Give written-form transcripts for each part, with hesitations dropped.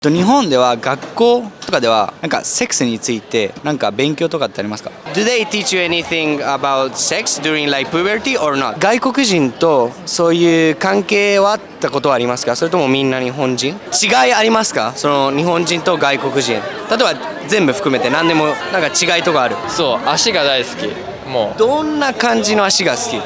日本では学校とかではなんかセックスについてなんか勉強とかってありますか？ Do they teach you anything about sex during like puberty or not? 外国人とそういう関係はあったことはありますか？それともみんな日本人？違いありますか？その日本人と外国人。例えば全部含めて何でもなんか違いとかある？そう、足が大好き。もうどんな感じの足が好き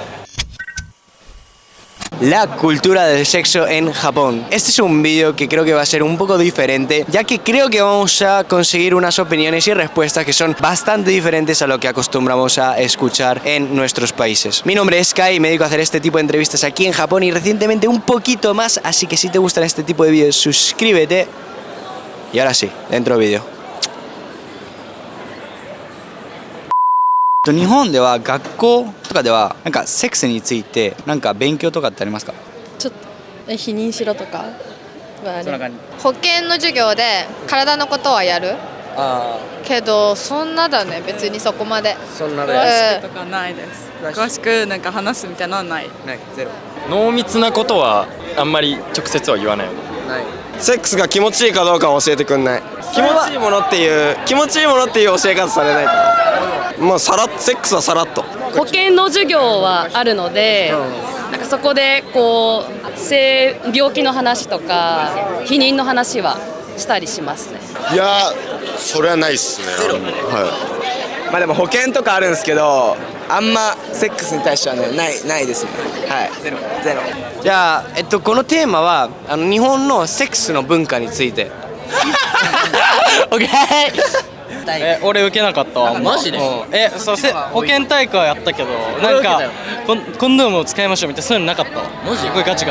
？La cultura del sexo en Japón. Este es un vídeo que creo que va a ser un poco diferente, ya que creo que vamos a conseguir unas opiniones y respuestas que son bastante diferentes a lo que acostumbramos a escuchar en nuestros países. Mi nombre es Kai y me dedico a hacer este tipo de entrevistas aquí en Japón y recientemente un poquito más, así que si te gustan este tipo de vídeos, suscríbete. Y ahora sí, dentro del vídeo. 日本では学校とかではなんかセックスについてなんか勉強とかってありますか？ちょっと否認しろとかはある。保健の授業で体のことはやるけどそんなだね別にそこまでそんな詳しくとかないです。詳しくなんか話すみたいなのはない。ない、ゼロ。濃密なことはあんまり直接は言わない。ない。セックスが気持ちいいかどうかを教えてくんない。気持ちいいものっていう教え方されないから。もうセックスはさらっと。保健の授業はあるので、なんかそこでこう病気の話とか避妊の話はしたりしますね。いやそれはないっすね。ゼロ。はまあでも保険とかあるんですけど、あんまセックスに対してはねないですね。はい。ゼロ。じゃあこのテーマは日本のセックスの文化について。オッケー。俺受けなかったわ。マジで？そう保健体育はやったけど、なんかコンドームを使いましょうみたいなそういうのなかったわ。マジ？これガチ。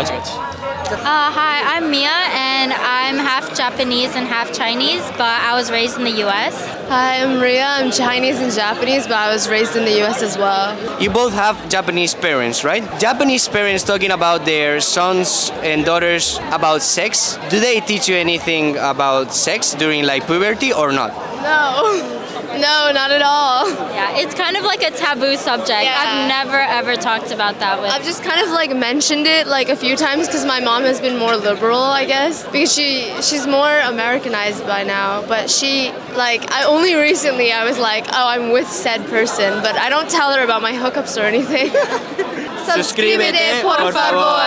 Hi, I'm Mia, and I'm half Japanese and half Chinese, but I was raised in the U.S. Hi, I'm Ria. I'm Chinese and Japanese, but I was raised in the U.S. as well. You both have Japanese parents, right? Japanese parents talking about their sons and daughters about sex. Do they teach you anything about sex during like puberty or not? No, not at all. Yeah, it's kind of like a taboo subject. Yeah. I've never ever talked about that with. I've just kind of like mentioned it like a few times because my mom has been more liberal, I guess, because she's more Americanized by now. But I only recently I was like, oh, I'm with said person, but I don't tell her about my hookups or anything. Suscríbete, por favor.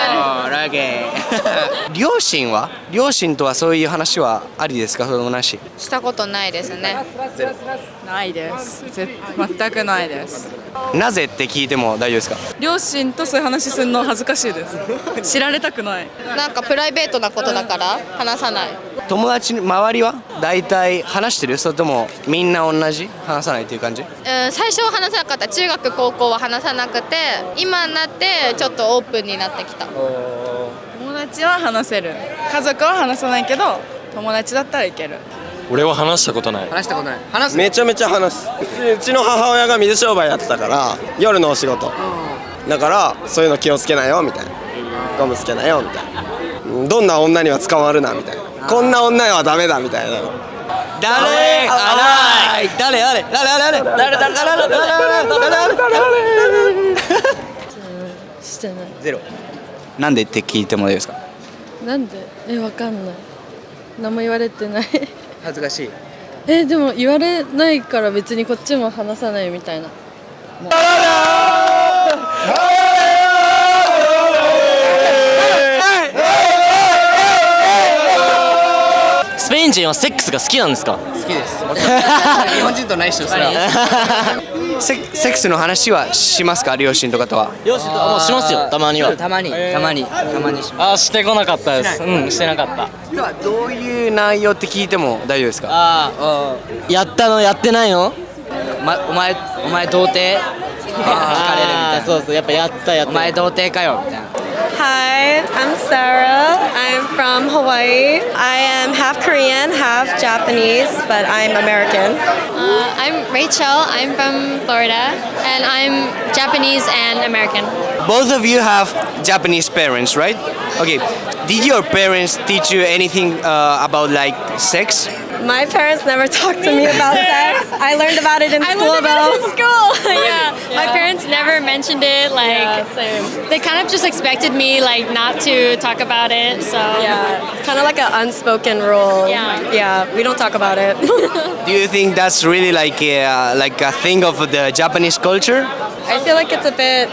両親とはそういう話はありですか？その話。したことないですね。ないです。全くないです。なぜって聞いても大丈夫ですか？両親とそういう話するの恥ずかしいです。知られたくない。なんかプライベートなことだから話さない。友達の周りは大体話してる？それともみんな同じ話さないっていう感じ？最初は話さなかった。中学高校は話さなくて、今になってちょっとオープンになってきた。友達は話せる。家族は話さないけど友達だったらいける。俺は話したことない。めちゃめちゃ話す。うちの母親が水商売やってたから夜のお仕事だからそういうの気をつけなよみたいな、ゴムつけなよみたいな、どんな女には捕まるなみたいな、こんな女はダメだみたいな。誰？してない。ゼロ。なんでって聞いてもいいですか？なんで？わかんない。何も言われてない。恥ずかしい。でも言われないから別にこっちも話さないみたいな。スペイン人はセックスが好きなんですか？好きです。日本人とない人ですら。セックスの話はしますか？両親とかとは。両親とはもうしますよ。たまには。たまにします。してこなかったです。してなかった。ではどういう内容って聞いても大丈夫ですか？やったのやってないの？お前童貞？聞かれるみたいな。そうやっぱやった。お前童貞かよみたいな。Hi, I'm Sarah. I'm from Hawaii. I am half Korean, half Japanese, but I'm American. I'm Rachel. I'm from Florida, and I'm Japanese and American. Both of you have Japanese parents, right? Okay. Did your parents teach you anything about like sex My parents never talked to me about sex. I learned about it in school though. Yeah. My parents never mentioned it. Like, Yeah, same. they kind of just expected me like not to talk about it. So Yeah, it's kind of like an unspoken rule. Yeah. we don't talk about it. Do you think that's really like a thing of the Japanese culture? I feel like it's a bit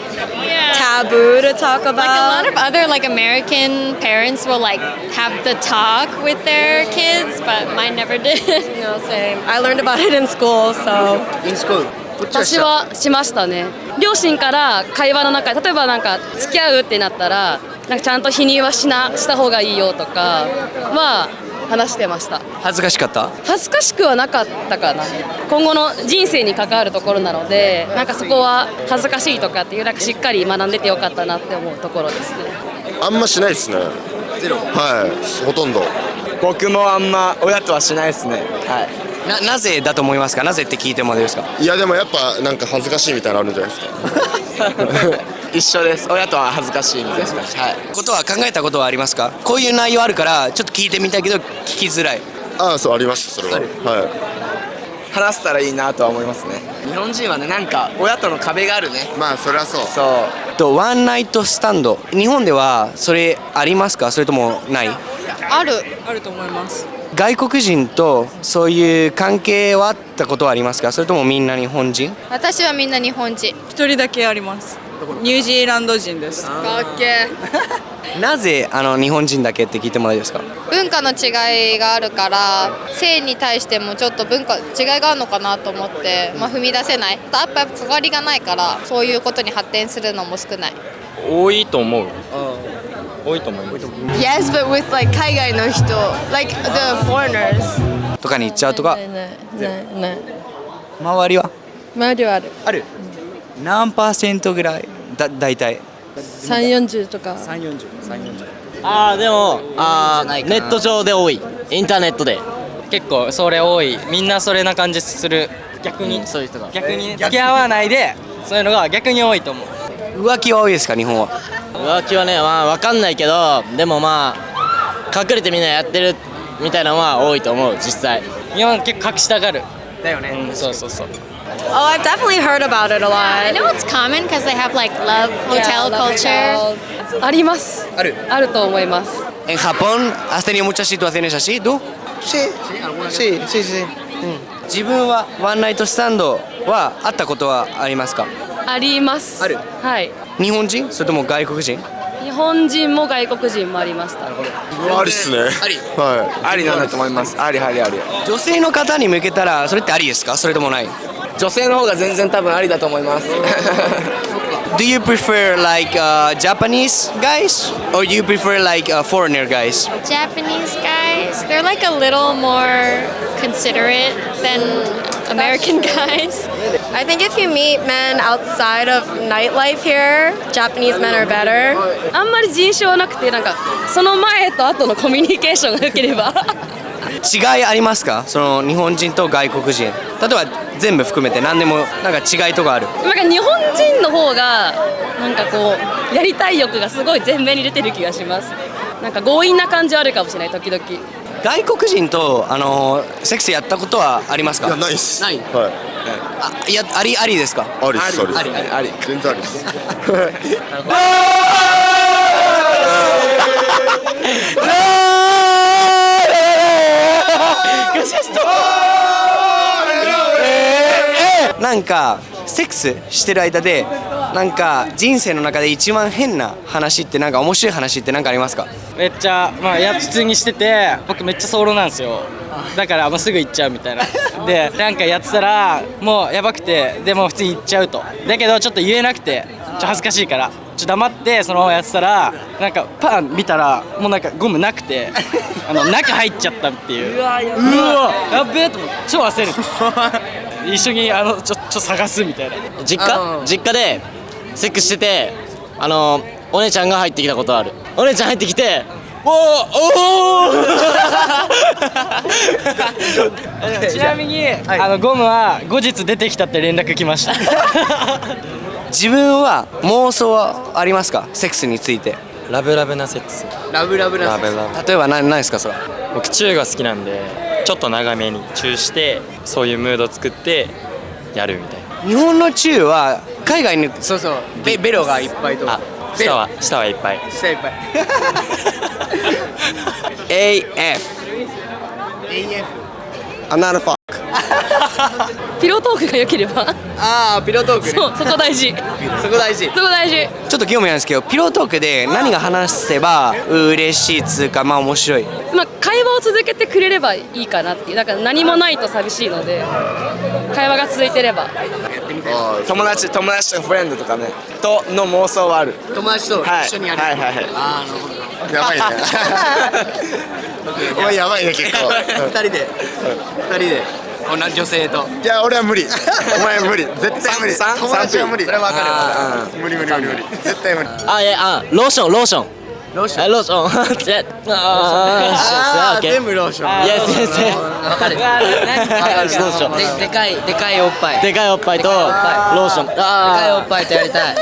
yeah. taboo to talk about. Like a lot of other like American parents will like have the talk with their kids, but mine never did. No, same. I learned about it in school, so. In school. 私はしましたね。両親から会話の中で例えばなんか付き合うってなったらなんかちゃんと否認はした方がいいよとかは話してました。恥ずかしかった？恥ずかしくはなかったかな。今後の人生に関わるところなのでなんかそこは恥ずかしいとかっていうなんかしっかり学んでてよかったなって思うところですね。あんましないですね。ゼロ。はい、ほとんど。僕もあんま親とはしないですね。はい。なぜだと思いますか？なぜって聞いてもいいですか？いやでもやっぱなんか恥ずかしいみたいなのあるんじゃないですか。一緒です。親とは恥ずかしいみたいな。はい。ことは考えたことはありますか？こういう内容あるからちょっと聞いてみたいけど聞きづらい。ああ、そうありましたそれは。はい。話せたらいいなとは思いますね。日本人はねなんか親との壁があるね。まあそれはそう。とワンナイトスタンド日本ではそれありますか？それともない？あると思います。外国人とそういう関係はあったことはありますか？それともみんな日本人？私はみんな日本人。一人だけあります。ニュージーランド人です。かっけなぜ日本人だけって聞いてもらえますか？文化の違いがあるから性に対してもちょっと文化違いがあるのかなと思って、踏み出せない。やっぱ関わりがないからそういうことに発展するのも少ない。多いと思う。多いと思います。 Yes, but with like 海外の人 like the foreigners とかに行っちゃうとかない周りは周りはあるある何%ぐらいだいたい340とか340でもネット上で多いインターネットで結構それ多い。みんなそれな感じする。逆に、そういう人が逆にね付き合わないでそういうのが逆に多いと思う。浮気は多いですか？日本は浮気はね分かんないけどでも隠れてみんなやってるみたいなのは多いと思う実際。日本結構隠したがる。だよね。そうそうそう。Oh, I've definitely heard about it a lot. I know it's common because they have like love hotel culture. あります。ある。あると思います。En Japón has tenido muchas situaciones así, ¿tú? Sí. Sí. 自分はワンナイトスタンドは会ったことはありますか？あります。ある。はい。日本人？それとも外国人？日本人も外国人もありました。ありっすね。あり。はありなんだと思います。あり。女性の方に向けたらそれってありですか？それともない？女性の方が全然多分ありだと思います。Do you prefer like Japanese guys or you prefer like foreigner guys? Japanese guys, they're like a little more considerate than American guys. I think if you meet men outside of nightlife here, Japanese men are better. あんまり人種はなくてなんかその前と後のコミュニケーションが良ければ違いありますか？その日本人と外国人。例えば全部含めて何でもなんか違いとかある？なんか日本人の方がなんかこうやりたい欲がすごい前面に出てる気がします。なんか強引な感じはあるかもしれない時々。外国人とセックスやったことはありますか？い。いやないっす。ない。はいやありですか？ありっすありっす。あり。全然ありっす。なんかセックスしてる間でなんか人生の中で一番変な話ってなんか面白い話ってなんかありますか？めっちゃ普通にしてて僕めっちゃ早漏なんですよ。だからもうすぐ行っちゃうみたいな。でなんかやってたらもうやばくてでも普通に行っちゃうと。だけどちょっと言えなくて恥ずかしいから黙ってそのままやってたらなんかパン見たらもうなんかゴムなくて中入っちゃったっていう。うわやべえと思って超焦る。一緒にちょっと探すみたいな。実家でセックスしててお姉ちゃんが入ってきたことある。お姉ちゃん入ってきておーちなみに、ゴムは後日出てきたって連絡来ました。自分は妄想はありますか？セックスについて。ラブラブなセックス。ラブラブなセックス。例えば何ですかそれ？僕チューが好きなんでちょっと長めにチューしてそういうムード作ってやるみたいな。日本のチューは海外にそうそうベロがいっぱいとか下はいっぱい。下いっぱい。AF アナルファピロートークが良ければ。ああピロートークね。そう、そこ大事。そこ大事。そこ大事。ちょっと興味あるんですけど、ピロートークで何が話せば嬉しいっつうか、まあ面白い。まあ会話を続けてくれればいいかなっていう。だから何もないと寂しいので、会話が続いてれば。友達とフレンドとかねとの妄想はある。友達と一緒にやる。はいはいはい。ああなるほど。やばいねお前やばいね結構二人で同じ女性と。いや俺は無理お前無理絶対無理友達は無理それは分かる。無理絶対無理ローションローション。ローションローションああ全部ローション。イエスイエスわかる。ローションでかいおっぱい。でかいおっぱいとローション。でかいおっぱいとやりたい。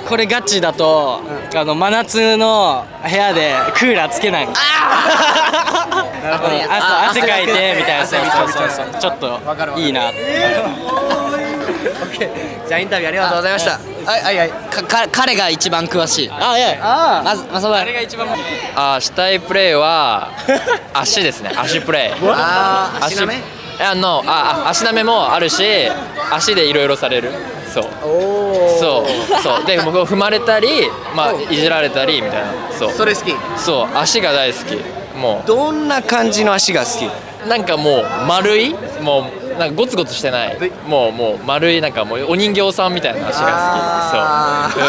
これガチだと真夏の部屋でクーラーつけないの。汗かいてみたいな。そうちょっといいな。じゃあインタビューありがとうございました。はい。彼が一番詳しい。まずそあれが一番。したいプレーは足ですね。足プレー。足なめ？足なめもあるし、足でいろいろされる。そうでも踏まれたり、まあいじられたりみたいな。それ好き。そう足が大好き。もうどんな感じの足が好き？なんかもう丸い、もうなんかゴツゴツしてない、もう丸い、なんかもうお人形さんみたいな足が好き。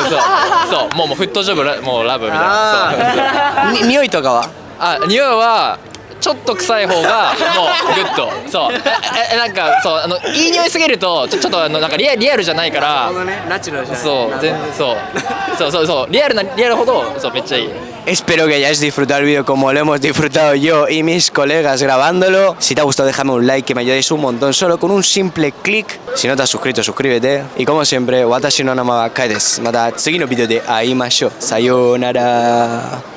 そうもうフットジョブもうラブみたいな。そう匂いとかは？匂いはちょっと臭い方がもうグッと。そうなんかそういい匂いすぎるとちょっとなんかリアルじゃないから。ナチュラルじゃない。そう全然そうリアルほどそうめっちゃいい。Espero que hayáis disfrutado el vídeo como lo hemos disfrutado yo y mis colegas grabándolo. Si te ha gustado déjame un like que me ayudéis un montón solo con un simple clic. Si no te has suscrito suscríbete. Y como siempre, watashi no nama wa Kai desu. Mata tsugi no video de aimashou. Sayonara.